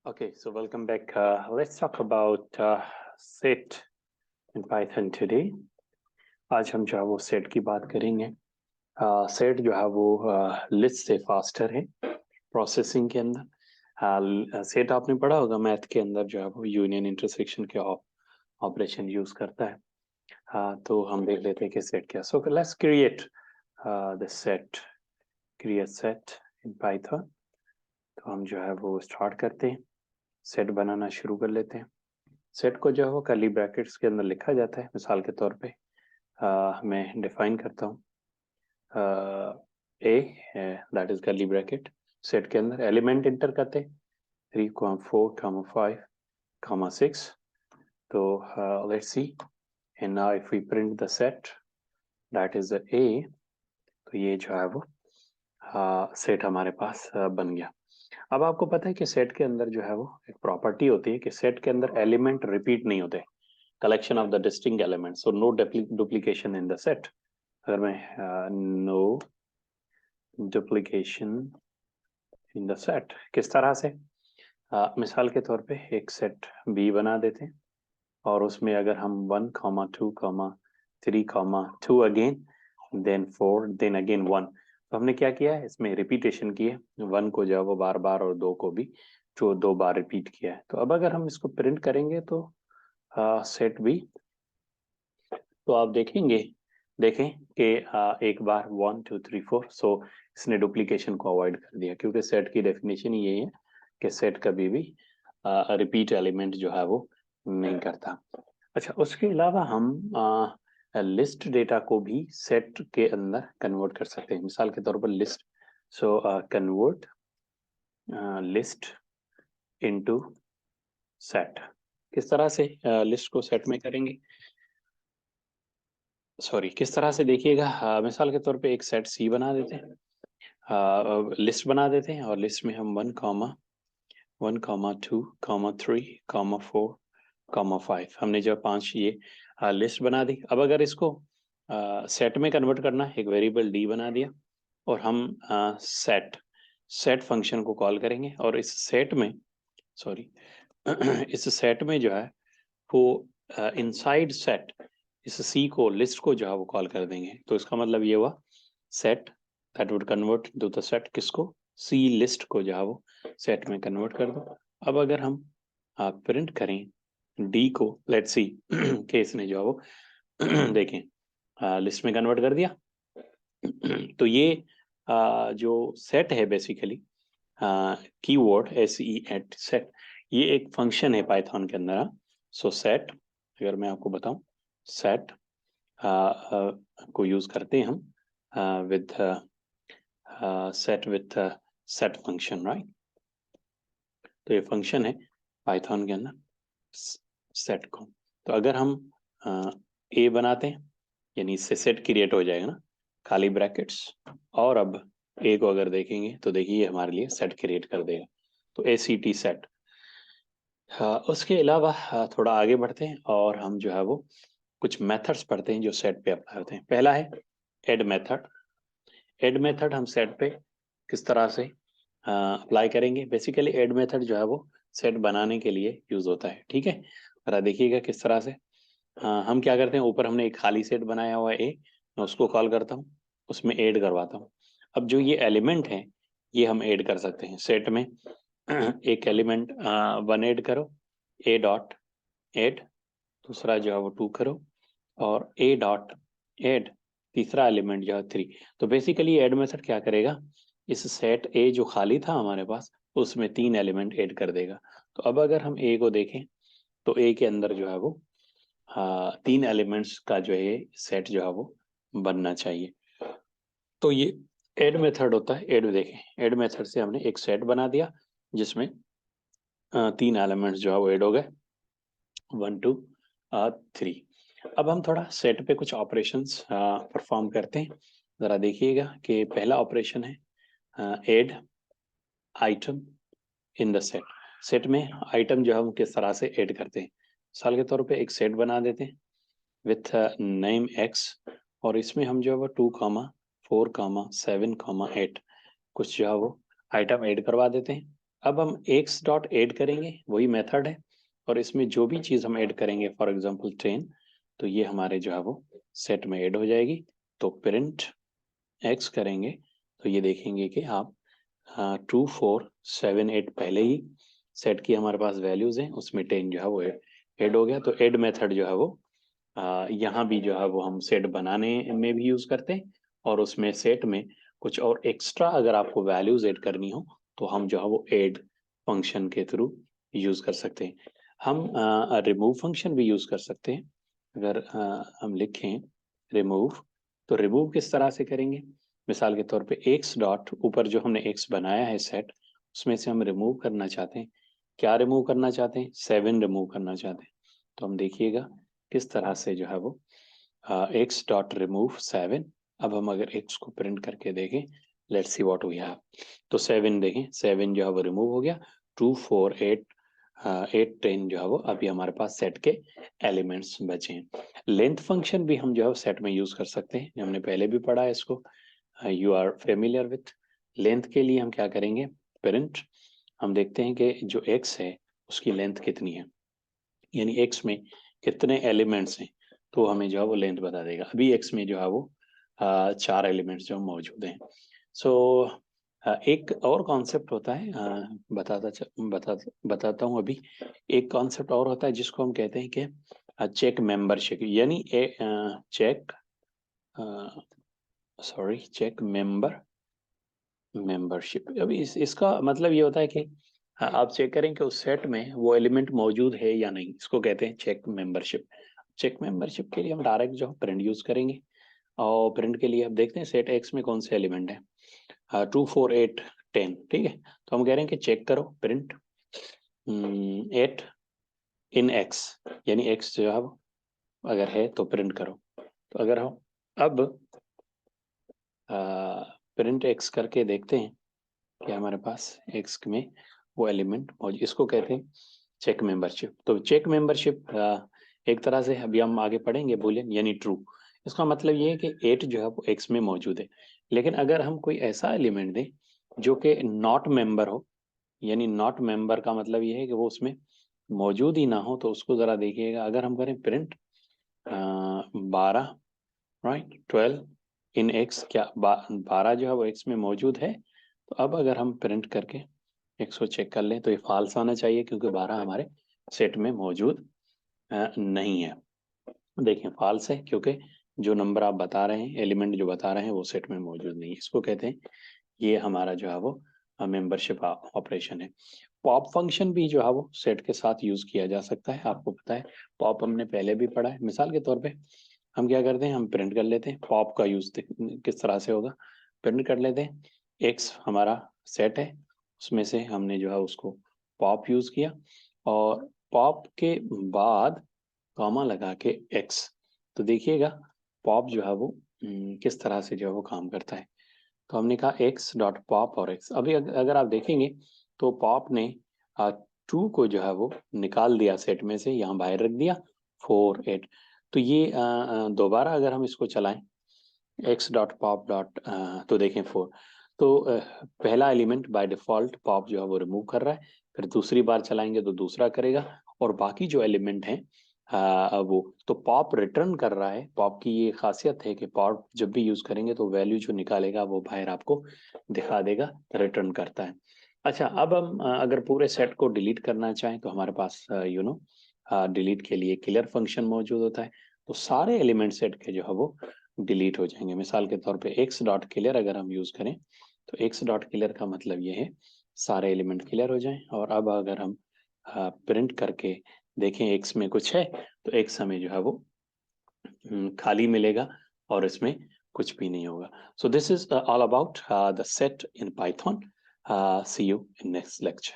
Okay, so welcome back. Let's talk about set in Python today. आज हम जो है वो set की बात करेंगे. Set जो है वो list से faster है processing के अंदर. Set आपने पढ़ा होगा मैथ के अंदर जो है वो यूनियन इंटरसेक्शन के ऑपरेशन यूज करता है. तो हम देख लेते हैं कि set क्या. So let's create the set. Create set in Python. तो हम जो है वो स्टार्ट करते हैं. सेट बनाना शुरू कर लेते हैं. सेट को जो है वो कर्ली ब्रैकेट्स के अंदर लिखा जाता है. मिसाल के तौर पे मैं डिफाइन करता हूँ A that is curly bracket. Set के अंदर एलिमेंट इंटर करते हैं 3, 4, 5, 6. तो let's see and now if we print the set that is A, तो ये जो है वो सेट हमारे पास बन गया. अब आपको पता है कि सेट के अंदर जो है वो एक प्रॉपर्टी होती है कि सेट के अंदर एलिमेंट रिपीट नहीं होते. Collection of the distinct element, so no duplication in the set. अगर मैं no duplication in the set किस तरह से, मिसाल के तौर पे एक सेट बी बना देते हैं और उसमें अगर हम 1, 2, 3, 2 अगेन देन 4 देन अगेन 1, तो हमने क्या किया है इसमें रिपीटेशन की है. 1 को जो है वो बार बार और 2 को भी जो 2 बार रिपीट किया है. तो अब अगर हम इसको प्रिंट करेंगे तो सेट बी, तो आप देखें कि एक बार 1, 2, 3, 4, सो इसने डुप्लीकेशन को अवॉइड कर दिया क्योंकि सेट की डेफिनेशन ही यही है कि सेट कभी भी रिपीट एलिमेंट जो है वो नहीं करता. अच्छा, उसके अलावा हम लिस्ट डेटा को भी सेट के अंदर कन्वर्ट कर सकते हैं. मिसाल के तौर पर list, so convert list into set. किस तरह से लिस्ट को सेट में करेंगे, सॉरी किस तरह से देखिएगा. मिसाल के तौर पे एक सेट सी बना देते हैं, लिस्ट बना देते हैं और लिस्ट में हम 1, 2, 3, 4, 5, हमने जो 5 ये लिस्ट बना दी. अब अगर इसको सेट में कन्वर्ट करना है, एक वेरिएबल डी बना दिया और हम सेट फंक्शन को कॉल करेंगे और इस सेट में सॉरी इस सेट में जो है वो इनसाइड सेट इस सी को लिस्ट को जो है वो कॉल कर देंगे. तो इसका मतलब ये हुआ set that would convert to the set किसको, सी लिस्ट को जो है वो सेट में कन्वर्ट कर दो. अब अगर हम प्रिंट करें डी को, लेट्स सी कि इसने जो है वो देखें लिस्ट में कन्वर्ट कर दिया. तो ये जो सेट है बेसिकली कीवर्ड SET सेट, ये एक फंक्शन है पाइथन के अंदर. सो सेट, अगर मैं आपको बताऊं सेट को यूज करते हैं हम विद सेट फंक्शन, राइट. तो ये फंक्शन है पाइथन के अंदर सेट को. तो अगर हम ए बनाते हैं यानी इससे सेट क्रिएट हो जाएगा ना, खाली ब्रैकेट्स, और अब ए को अगर देखेंगे तो देखिए हमारे लिए सेट क्रिएट कर देगा. तो ACT सेट. उसके अलावा थोड़ा आगे बढ़ते हैं और हम जो है वो कुछ मेथड्स पढ़ते हैं जो सेट पे अप्लाई होते हैं. पहला है ऐड मेथड. ऐड मेथड हम सेट पे किस तरह से अप्लाई करेंगे. बेसिकली ऐड मेथड जो है वो सेट बनाने के लिए यूज होता है, ठीक है. जरा देखिएगा किस तरह से. हम क्या करते हैं, ऊपर हमने एक खाली सेट बनाया हुआ है, मैं उसको कॉल करता हूँ, उसमें ऐड करवाता हूँ. अब जो ये एलिमेंट है ये हम ऐड कर सकते हैं सेट में. एक एलिमेंट 1 ऐड करो, ए डॉट ऐड, दूसरा जो है वो 2 करो और ए डॉट ऐड, तीसरा एलिमेंट जो है 3. तो बेसिकली ऐड मेथड क्या करेगा, इस सेट ए जो खाली था हमारे पास उसमें 3 एलिमेंट ऐड कर देगा. तो अब अगर हम ए को देखें तो ए के अंदर जो है वो 3 एलिमेंट्स का जो है सेट जो है वो बनना चाहिए. तो ये ऐड मेथड होता है. ऐड देखें, ऐड मेथड से हमने एक सेट बना दिया जिसमें 3 एलिमेंट्स जो है वो ऐड हो गए 1, 2, 3. अब हम थोड़ा सेट पे कुछ ऑपरेशंस परफॉर्म करते हैं. जरा देखिएगा कि पहला ऑपरेशन है add item in the set. Set में आइटम जो है हम किस तरह से ऐड करते हैं. मिसाल के तौर पे एक सेट बना देते हैं विथ नेम x और इसमें हम जो है वो 2, 4, 7, 8 कुछ जो है वो आइटम ऐड करवा देते हैं. अब हम x डॉट ऐड करेंगे, वही मेथड है, और इसमें जो भी चीज हम ऐड करेंगे, फॉर एग्जांपल 10, तो ये हमारे जो है वो सेट में ऐड हो जाएगी। तो प्रिंट x करेंगे तो ये देखेंगे कि आप 2 4 7 8 पहले ही सेट की हमारे पास वैल्यूज हैं, उसमें 10 जो है वो ऐड हो गया। तो ऐड मेथड जो है वो यहाँ भी जो है वो हम सेट बनाने में भी यूज करते हैं, और उसमें सेट में कुछ और एक्स्ट्रा अगर आपको वैल्यूज ऐड करनी हो तो हम जो है वो ऐड फंक्शन के थ्रू यूज कर सकते हैं। हम रिमूव फंक्शन भी यूज कर सकते हैं। अगर हम लिखें रिमूव, तो रिमूव किस तरह से करेंगे? मिसाल के तौर पे एक्स डॉट, ऊपर जो हमने एक्स बनाया है सेट, उसमें से हम रिमूव करना चाहते हैं। क्या रिमूव करना चाहते हैं? 7 रिमूव करना चाहते हैं। तो हम देखिएगा किस तरह से जो है वो एक्स डॉट रिमूव 7। अब हम अगर एक्स को प्रिंट करके देखें, let's see what we have. तो 7 देखें, 7 जो है वो रिमूव हो गया। 2 4 8 8 10 जो है वो अभी हमारे पास सेट के एलिमेंट्स बचे हैं। लेंथ फंक्शन भी हम जो है सेट में यूज कर सकते हैं, हमने पहले भी पढ़ा है इसको, you are familiar with. Length के लिए हम क्या करेंगे? प्रिंट, हम देखते हैं कि जो एक्स है उसकी लेंथ कितनी है, यानी एक्स में कितने एलिमेंट्स हैं, तो हमें जो है वो लेंथ बता देगा। अभी एक्स में जो है वो 4 एलिमेंट्स जो मौजूद हैं। सो एक और कॉन्सेप्ट होता है, बताता हूँ अभी। एक कॉन्सेप्ट और होता है जिसको हम कहते हैं कि चेक मेंबरशिप, यानी चेक मेंबरशिप। अभी इसका मतलब ये होता है कि आप चेक करें कि उस सेट में वो एलिमेंट मौजूद है या नहीं, इसको कहते हैं चेक मेंबरशिप। चेक मेंबरशिप के लिए हम डायरेक्ट जो प्रिंट यूज करेंगे, और प्रिंट के लिए आप देखते हैं सेट एक्स में कौन से एलिमेंट है, 2 4 8 10, ठीक है। तो हम कह रहे हैं कि चेक करो प्रिंट 8 इन एक्स, यानी एक्स जो है वो अगर है तो प्रिंट करो। तो अगर हम अब प्रिंट एक्स करके देखते हैं कि हमारे पास एक्स में वो एलिमेंट मौजूद, इसको कहते हैं चेक मेंबरशिप। तो चेक मेंबरशिप एक तरह से अभी हम आगे पढ़ेंगे बुलियन यानी ट्रू। इसका मतलब ये है कि 8 जो है वो एक्स में मौजूद है, लेकिन अगर हम कोई ऐसा एलिमेंट दें जो कि नॉट मेंबर हो, यानी नॉट मेंबर का मतलब ये है कि वो उसमें मौजूद ही ना हो, तो उसको जरा देखिएगा। अगर हम करें प्रिंट 12, राइट, 12 इन एक्स, क्या 12 जो है वो एक्स में मौजूद है? तो अब अगर हम प्रिंट करके एक्स को चेक कर लें तो ये फॉल्स आना चाहिए, क्योंकि 12 हमारे सेट में मौजूद नहीं है। देखें फॉल्स है, क्योंकि जो नंबर आप बता रहे हैं, एलिमेंट जो बता रहे हैं, वो सेट में मौजूद नहीं है। इसको कहते हैं, ये हमारा जो है वो मेंबरशिप ऑपरेशन है। पॉप फंक्शन भी जो है वो सेट के साथ यूज किया जा सकता है। आपको पता है पॉप हमने पहले भी पढ़ा है। मिसाल के तौर पे हम क्या करते हैं, हम प्रिंट कर लेते हैं। पॉप का यूज किस तरह से होगा? प्रिंट कर लेते हैं, एक्स हमारा सेट है, उसमें से हमने जो है उसको पॉप यूज किया, और पॉप के बाद कॉमा लगा के एक्स। तो देखिएगा पॉप जो है वो किस तरह से जो है वो काम करता है। तो हमने कहा एक्स डॉट पॉप और एक्स। अभी अगर आप देखेंगे तो पॉप ने 2 को जो है वो निकाल दिया सेट में से, यहाँ बाहर रख दिया 4 8। तो ये दोबारा अगर हम इसको चलाएं एक्स डॉट पॉप डॉट, तो देखें 4। तो पहला एलिमेंट बाय डिफॉल्ट पॉप जो है वो रिमूव कर रहा है, फिर दूसरी बार चलाएंगे तो दूसरा करेगा, और बाकी जो एलिमेंट हैं वो तो पॉप रिटर्न कर रहा है। पॉप की ये खासियत है कि पॉप जब भी यूज करेंगे तो वैल्यू जो निकालेगा वो बाहर आपको दिखा देगा, रिटर्न करता है। अच्छा, अब हम अगर पूरे सेट को डिलीट करना चाहें तो हमारे पास डिलीट के लिए क्लियर फंक्शन मौजूद होता है। तो सारे एलिमेंट सेट के जो है वो डिलीट हो जाएंगे। मिसाल के तौर पे एक्स डॉट क्लियर अगर हम यूज करें, तो एक्स डॉट क्लियर का मतलब ये है सारे एलिमेंट क्लियर हो जाएं। और अब अगर हम प्रिंट करके देखें एक्स में कुछ है, तो एक्स हमें जो है वो खाली मिलेगा, और इसमें कुछ भी नहीं होगा। So this is all about the set in Python. See you in next lecture.